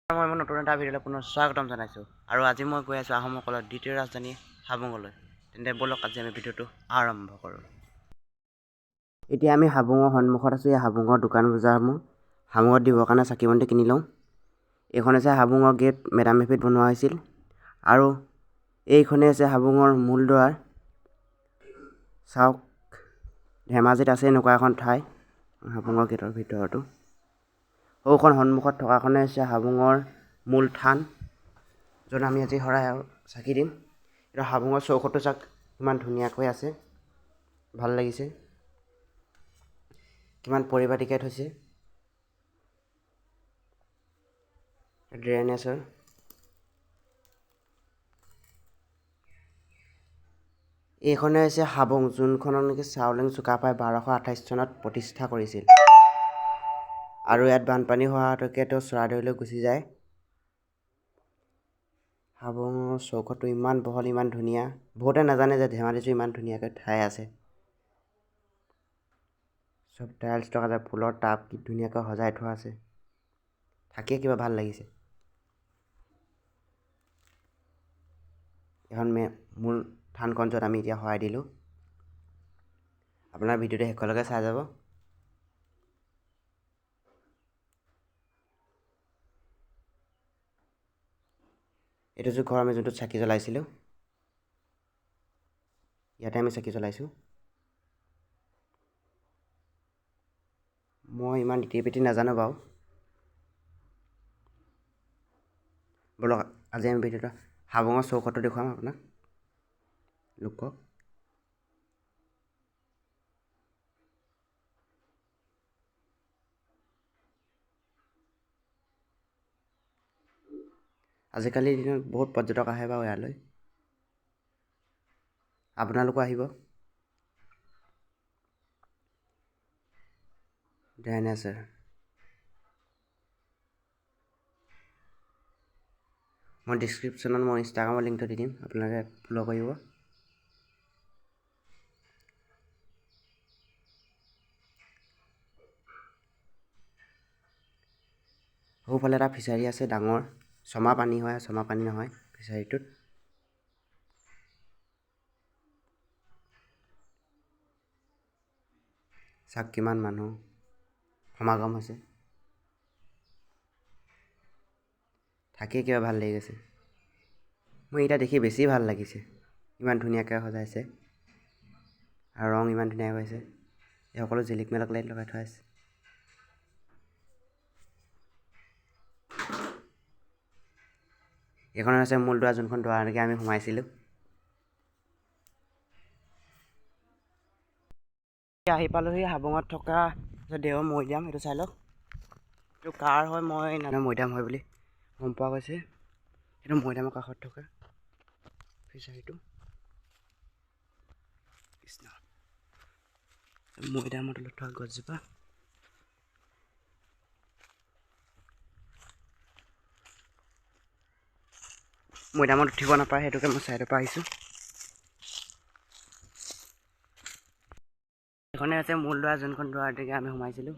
মই মোৰ নতুন এটা ভিডিঅ'লৈ পুনৰ স্বাগতম জনাইছোঁ আৰু আজি মই গৈ আছোঁ আহোমসকলৰ দ্বিতীয় ৰাজধানী হাবুঙলৈ। তেন্তে ব'লক আজি আমি ভিডিঅ'টো আৰম্ভ কৰোঁ। এতিয়া আমি হাবুঙৰ সন্মুখত আছোঁ। এই হাবুঙৰ দোকান বজাৰসমূহ হাবুঙত দিবৰ কাৰণে চাকি বন্তি কিনি লওঁ। এইখন হৈছে হাবুঙৰ গেট, মেডাম মেফিত বনোৱা হৈছিল আৰু এইখনেই হৈছে হাবুঙৰ মূল দুৱাৰ। চাওক, ধেমাজিত আছে এনেকুৱা এখন ঠাই, হাবুঙৰ গেটৰ ভিতৰতো। সৌখন সন্মুখত থকাখনে হৈছে হাবুঙৰ মূল থান, য'ত আমি আজি শৰাই চাকি দিম। এতিয়া হাবুঙৰ চৌহদটো চাওক কিমান ধুনীয়াকৈ আছে, ভাল লাগিছে, কিমান পৰিপাটিকৈ থৈছে। ড্ৰেনেজৰ এইখনে হৈছে হাবুং, যোনখনক নেকি চাওলুং চুকাফাই 1228 চনত প্ৰতিষ্ঠা কৰিছিল আৰু ইয়াত বানপানী হোৱাটোকেতো চৰাইদেউলৈ গুচি যায়। হাবুঙৰ চৌহদটো ইমান বহল, ইমান ধুনীয়া। বহুতে নাজানে যে ধেমাজিতো ইমান ধুনীয়াকৈ ঠাই আছে। চব টাইলছ থকা যায়, ফুলৰ টাব কি ধুনীয়াকৈ সজাই থোৱা আছে, থাকিয়ে কিবা ভাল লাগিছে। এখন মূল থানখন য'ত আমি এতিয়া শৰাই দিলোঁ। আপোনাৰ ভিডিঅ'টো শেষলৈকে চাই যাব। এইটো যে ঘৰ আমি যোনটোত চাকি জ্বলাইছিলোঁ, ইয়াতে আমি চাকি জ্বলাইছোঁ। মই ইমান ইটি পিটি নাজানো বাৰু। ব'লক আজি আমি ভিডিঅ'টো হাবুঙৰ চৌহদটো দেখুৱাম আপোনাক। লোকক আজিকালিৰ দিনত বহুত পৰ্যটক আহে বাৰু ইয়ালৈ, আপোনালোকো আহিব। ড্ৰেনেজৰ মই ডিছক্ৰিপশ্যনত মই ইনষ্টাগ্ৰামৰ লিংকটো দি দিম, আপোনালোকে ফ'ল' কৰিব। সৌফালে এটা ফিচাৰী আছে ডাঙৰ, ছমা পানী হয়, ছমা পানী নহয় ফিচাৰীটোত। চাওক কিমান মানুহ সমাগম হৈছে, থাকিয়ে কিবা ভাল লাগি গৈছে। মোৰ এতিয়া দেখি বেছি ভাল লাগিছে, ইমান ধুনীয়াকৈ সজাইছে আৰু ৰং ইমান ধুনীয়াকৈ হৈছে। এই সকলো জিলিক মেলক লাইট লগাই থোৱা আছে। এইখন হৈছে মূল দুৱাৰ, যোনখন দুৱাৰলৈকে আমি সোমাইছিলোঁ। আহি পালোহি হাবুঙত থকা দেও মৈদাম। এইটো চাই লওক, এইটো কাৰ হয় মই নাজানো, মৈদাম হয় বুলি গম পোৱা গৈছে। এইটো মৈদামৰ কাষত থকা ফিচাৰীটো। কৃষ্ণ, মৈদামৰ তলত থকা গছজোপা। মৈদামত উঠিব নাপায়, সেইটোকে মই ছাইডৰ পৰা আহিছোঁ। এইখনে হৈছে মূল দুৱাৰ, যোনখন দুৱাৰলৈকে আমি সোমাইছিলোঁ।